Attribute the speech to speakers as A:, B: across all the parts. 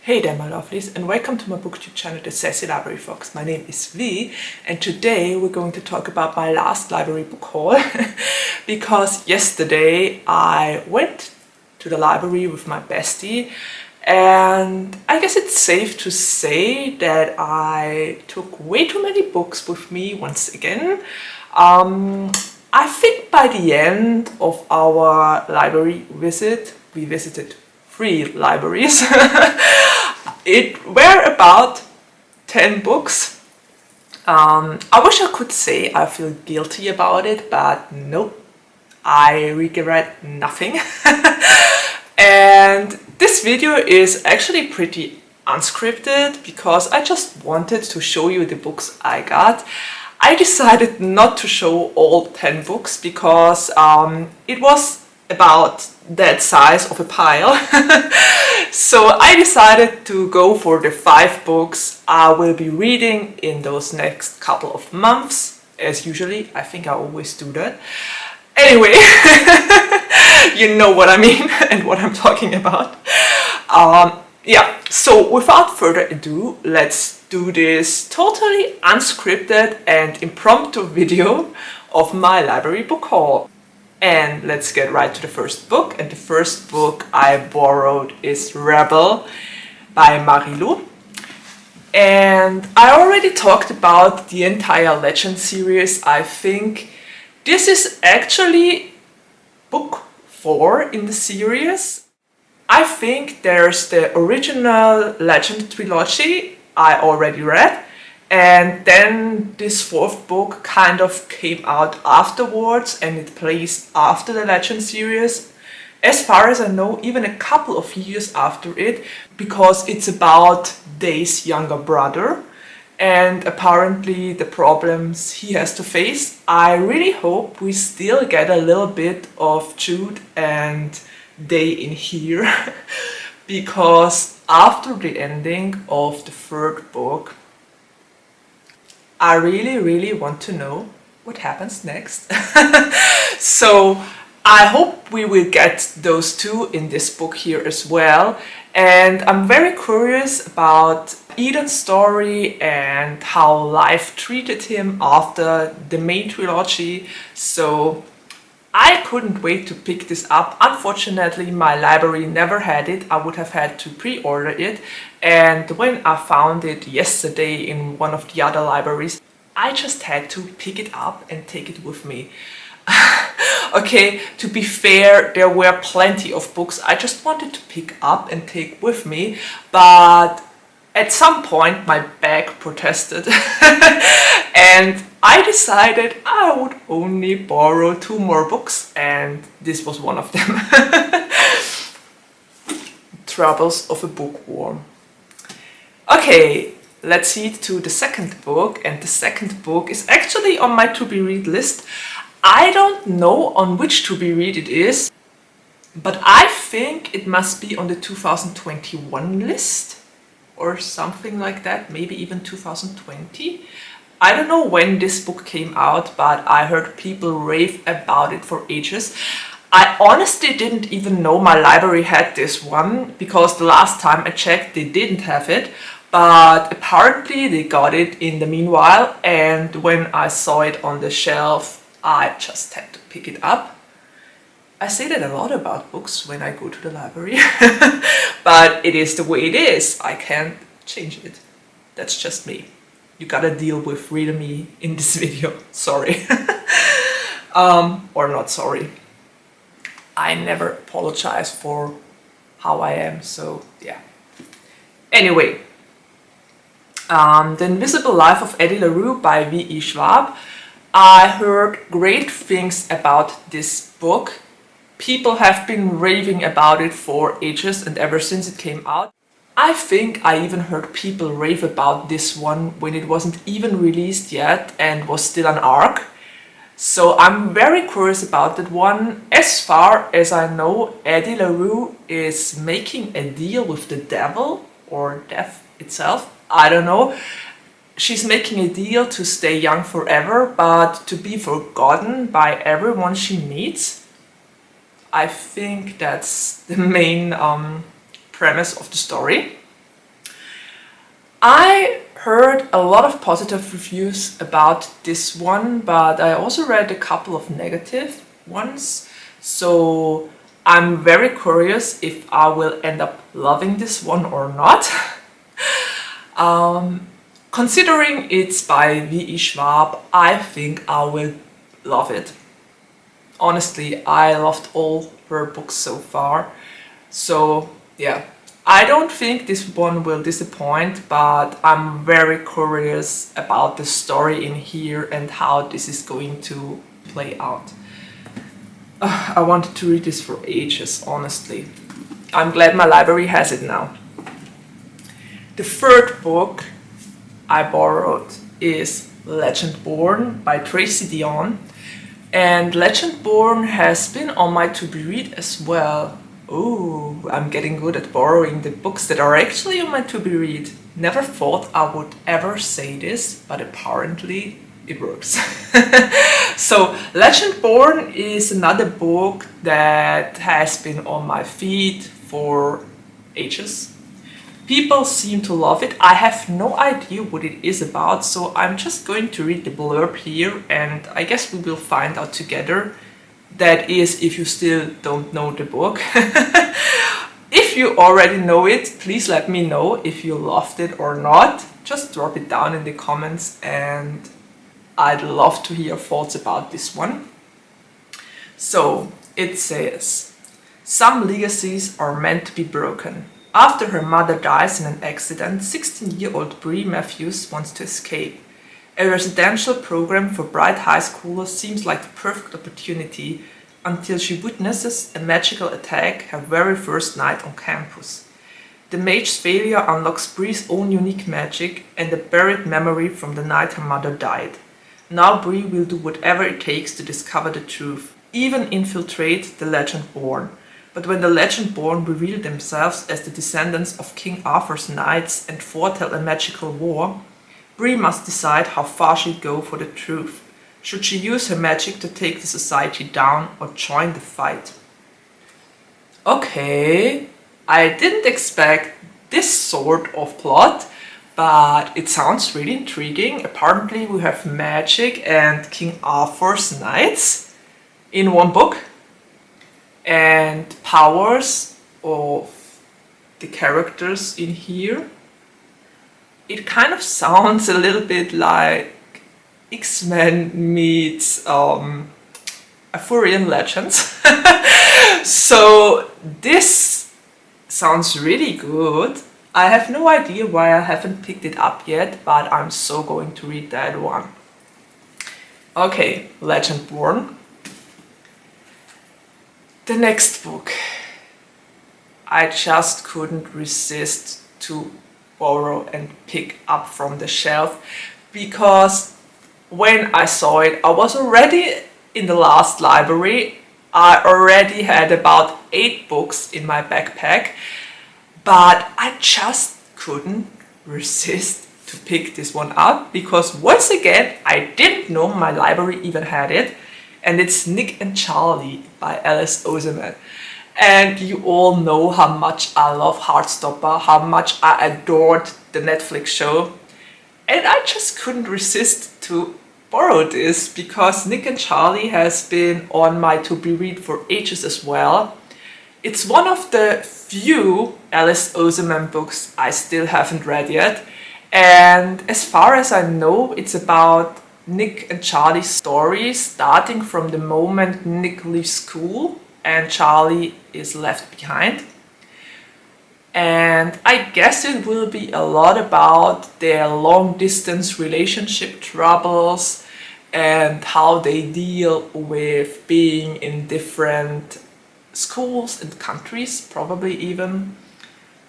A: Hey there my lovelies, and welcome to my booktube channel, The Sassy Library Fox. My name is V, and today we're going to talk about my last library book haul because yesterday I went to the library with my bestie, and I guess it's safe to say that I took way too many books with me once again. I think by the end of our library visit, we visited 3 libraries. It were about 10 books. I wish I could say I feel guilty about it, but nope, I regret nothing. And this video is actually pretty unscripted because I just wanted to show you the books I got. I decided not to show all 10 books because it was about that size of a pile. So I decided to go for the 5 books I will be reading in those next couple of months. As usually, I think I always do that. Anyway, you know what I mean and what I'm talking about. Yeah, so without further ado, let's do this totally unscripted and impromptu video of my library book haul. And let's get right to the first book. And the first book I borrowed is Rebel by LaRue. And I already talked about the entire Legend series. I think this is actually book 4 in the series. I think there's the original Legend trilogy I already read. And then this 4th book kind of came out afterwards, and it plays after the Legend series. As far as I know, even a couple of years after it, because it's about Dae's younger brother and apparently the problems he has to face. I really hope we still get a little bit of Jude and Dae in here because after the ending of the 3rd book, I really want to know what happens next. So I hope we will get those 2 in this book here as well. And I'm very curious about Eden's story and how life treated him after the main trilogy. So I couldn't wait to pick this up. Unfortunately, my library never had it. I would have had to pre-order it. And when I found it yesterday in one of the other libraries, I just had to pick it up and take it with me. Okay, to be fair, there were plenty of books I just wanted to pick up and take with me, but at some point my bag protested and I decided I would only borrow 2 more books, and this was one of them. Troubles of a Bookworm. Okay, let's see to the second book, and the second book is actually on my to-be-read list. I don't know on which to-be-read it is, but I think it must be on the 2021 list or something like that, maybe even 2020. I don't know when this book came out, but I heard people rave about it for ages. I honestly didn't even know my library had this one, because the last time I checked they didn't have it, but apparently they got it in the meanwhile, and when I saw it on the shelf, I just had to pick it up. I say that a lot about books when I go to the library, but it is the way it is. I can't change it. That's just me. You gotta deal with reading me in this video. Sorry. Or not sorry. I never apologize for how I am, so yeah. Anyway, The Invisible Life of Addie LaRue by V.E. Schwab. I heard great things about this book. People have been raving about it for ages and ever since it came out. I think I even heard people rave about this one when it wasn't even released yet and was still an ARC. So I'm very curious about that one. As far as I know, Addie LaRue is making a deal with the devil or death itself. I don't know. She's making a deal to stay young forever, but to be forgotten by everyone she meets. I think that's the main premise of the story. I heard a lot of positive reviews about this one, but I also read a couple of negative ones. So I'm very curious if I will end up loving this one or not. Considering it's by V.E. Schwab, I think I will love it. Honestly, I loved all her books so far. So yeah, I don't think this one will disappoint, but I'm very curious about the story in here and how this is going to play out. I wanted to read this for ages, honestly. I'm glad my library has it now. The third book I borrowed is Legendborn by Tracy Deonn. And Legendborn has been on my to-be-read as well. Oh, I'm getting good at borrowing the books that are actually on my to-be-read. Never thought I would ever say this, but apparently it works. So Legendborn is another book that has been on my feed for ages. People seem to love it. I have no idea what it is about, so I'm just going to read the blurb here and I guess we will find out together. That is, if you still don't know the book. If you already know it, please let me know if you loved it or not. Just drop it down in the comments and I'd love to hear your thoughts about this one. So it says, some legacies are meant to be broken. After her mother dies in an accident, 16-year-old Bree Matthews wants to escape. A residential program for bright high schoolers seems like the perfect opportunity until she witnesses a magical attack her very first night on campus. The mage's failure unlocks Bree's own unique magic and a buried memory from the night her mother died. Now Bree will do whatever it takes to discover the truth, even infiltrate the Legendborn. But when the Legendborn reveal themselves as the descendants of King Arthur's knights and foretell a magical war, Bree must decide how far she'll go for the truth. Should she use her magic to take the society down or join the fight? Okay, I didn't expect this sort of plot, but it sounds really intriguing. Apparently we have magic and King Arthur's knights in one book. And powers of the characters in here. It kind of sounds a little bit like X-Men meets Arthurian legends. So this sounds really good. I have no idea why I haven't picked it up yet, but I'm so going to read that one. Okay, Legendborn. The next book, I just couldn't resist to borrow and pick up from the shelf because when I saw it, I was already in the last library. I already had about 8 books in my backpack, but I just couldn't resist to pick this one up because once again, I didn't know my library even had it. And it's Nick and Charlie by Alice Osemann. And you all know how much I love Heartstopper, how much I adored the Netflix show. And I just couldn't resist to borrow this because Nick and Charlie has been on my to-be-read for ages as well. It's one of the few Alice Osemann books I still haven't read yet. And as far as I know, it's about Nick and Charlie's story, starting from the moment Nick leaves school and Charlie is left behind. And I guess it will be a lot about their long distance relationship troubles and how they deal with being in different schools and countries, probably even.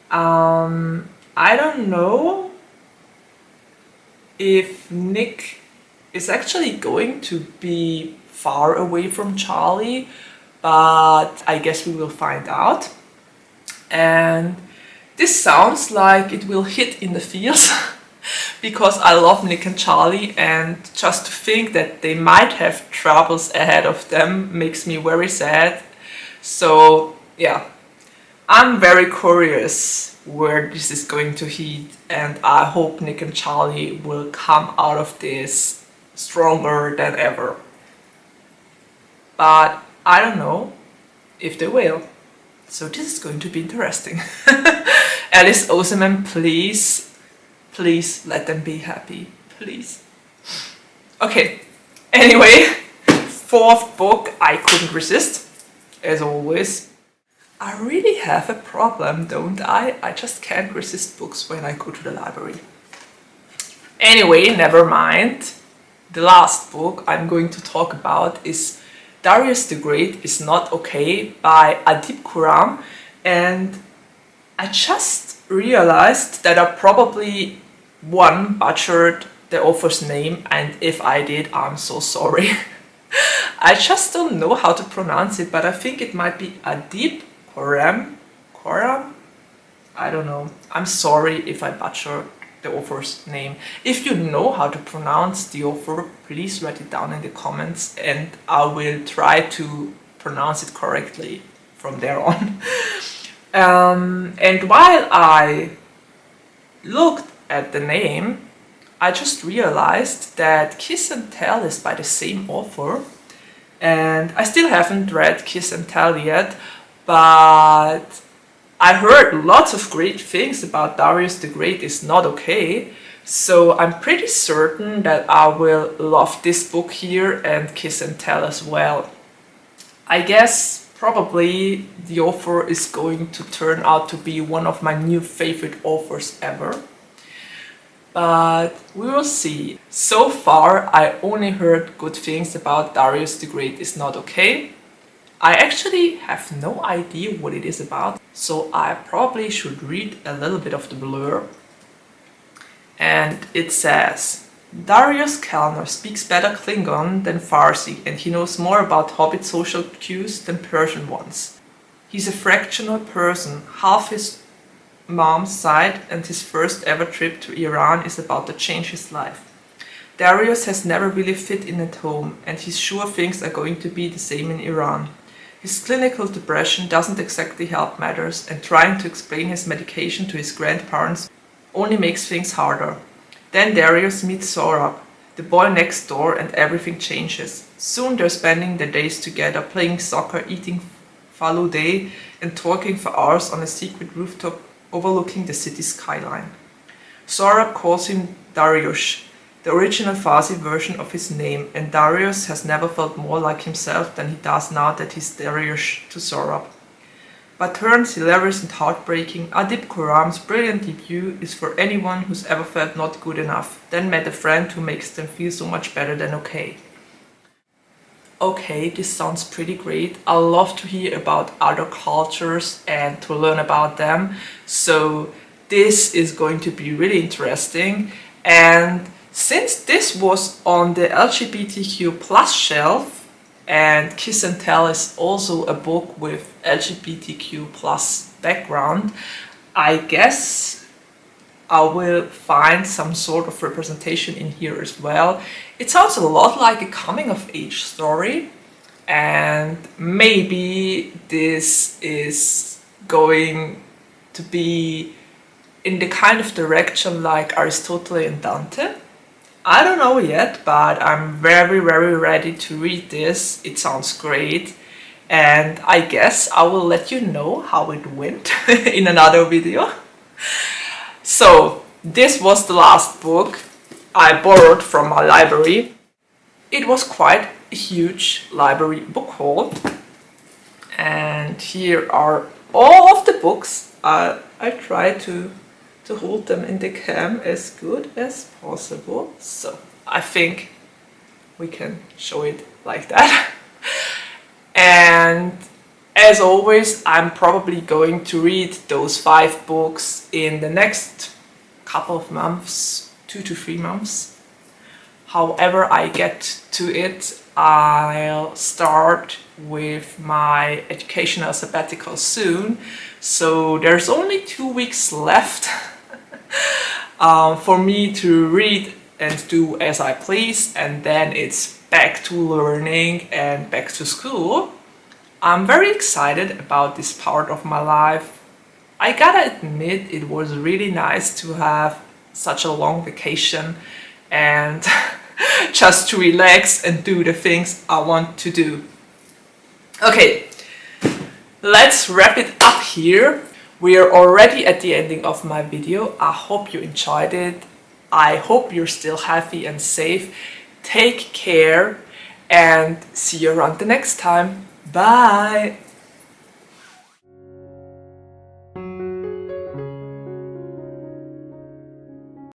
A: I don't know if Nick is actually going to be far away from Charlie, but I guess we will find out. And this sounds like it will hit in the feels because I love Nick and Charlie, and just to think that they might have troubles ahead of them makes me very sad. So yeah, I'm very curious where this is going to head, and I hope Nick and Charlie will come out of this stronger than ever. But I don't know if they will. So this is going to be interesting. Alice Osemann, please, please let them be happy, please. Okay, anyway, fourth book, I couldn't resist, as always. I really have a problem, don't I? I just can't resist books when I go to the library. Anyway, never mind. The last book I'm going to talk about is Darius the Great is Not Okay by Adib Khorram, and I just realized that I probably butchered the author's name, and if I did, I'm so sorry. I just don't know how to pronounce it, but I think it might be Adib, Khorram? I don't know. I'm sorry if I butchered the author's name. If you know how to pronounce the author, please write it down in the comments and I will try to pronounce it correctly from there on. And while I looked at the name, I just realized that Kiss and Tell is by the same author, and I still haven't read Kiss and Tell yet, but I heard lots of great things about Darius the Great is Not Okay, so I'm pretty certain that I will love this book here and Kiss and Tell as well. I guess probably the author is going to turn out to be one of my new favorite authors ever. But we will see. So far I only heard good things about Darius the Great is Not Okay. I actually have no idea what it is about, so I probably should read a little bit of the blurb. And it says, Darius Kellner speaks better Klingon than Farsi, and he knows more about Hobbit social cues than Persian ones. He's a fractional person, half his mom's side, and his first ever trip to Iran is about to change his life. Darius has never really fit in at home, and he's sure things are going to be the same in Iran. His clinical depression doesn't exactly help matters, and trying to explain his medication to his grandparents only makes things harder. Then Darius meets Sorab, the boy next door, and everything changes. Soon they're spending their days together, playing soccer, eating falude, and talking for hours on a secret rooftop overlooking the city skyline. Sorab calls him Darius, the original Farsi version of his name, and Darius has never felt more like himself than he does now that he's Darius to Sorab. But turns hilarious and heartbreaking, Adib Khorram's brilliant debut is for anyone who's ever felt not good enough, then met a friend who makes them feel so much better than okay. Okay, this sounds pretty great. I love to hear about other cultures and to learn about them, so this is going to be really interesting. And since this was on the LGBTQ plus shelf, and Kiss and Tell is also a book with LGBTQ plus background, I guess I will find some sort of representation in here as well. It sounds a lot like a coming of age story, and maybe this is going to be in the kind of direction like Aristotle and Dante. I don't know yet, but I'm very ready to read this. It sounds great, and I guess I will let you know how it went in another video. So this was the last book I borrowed from my library. It was quite a huge library book haul, and here are all of the books. I try to hold them in the cam as good as possible, so I think we can show it like that. And as always, I'm probably going to read those 5 books in the next couple of months, 2 to 3 months. However I get to it, I'll start with my educational sabbatical soon, so there's only 2 weeks left for me to read and do as I please, and then it's back to learning and back to school. I'm very excited about this part of my life. I gotta admit, it was really nice to have such a long vacation and just to relax and do the things I want to do. Okay, let's wrap it up here. We are already at the ending of my video. I hope you enjoyed it. I hope you're still happy and safe. Take care and see you around the next time. Bye!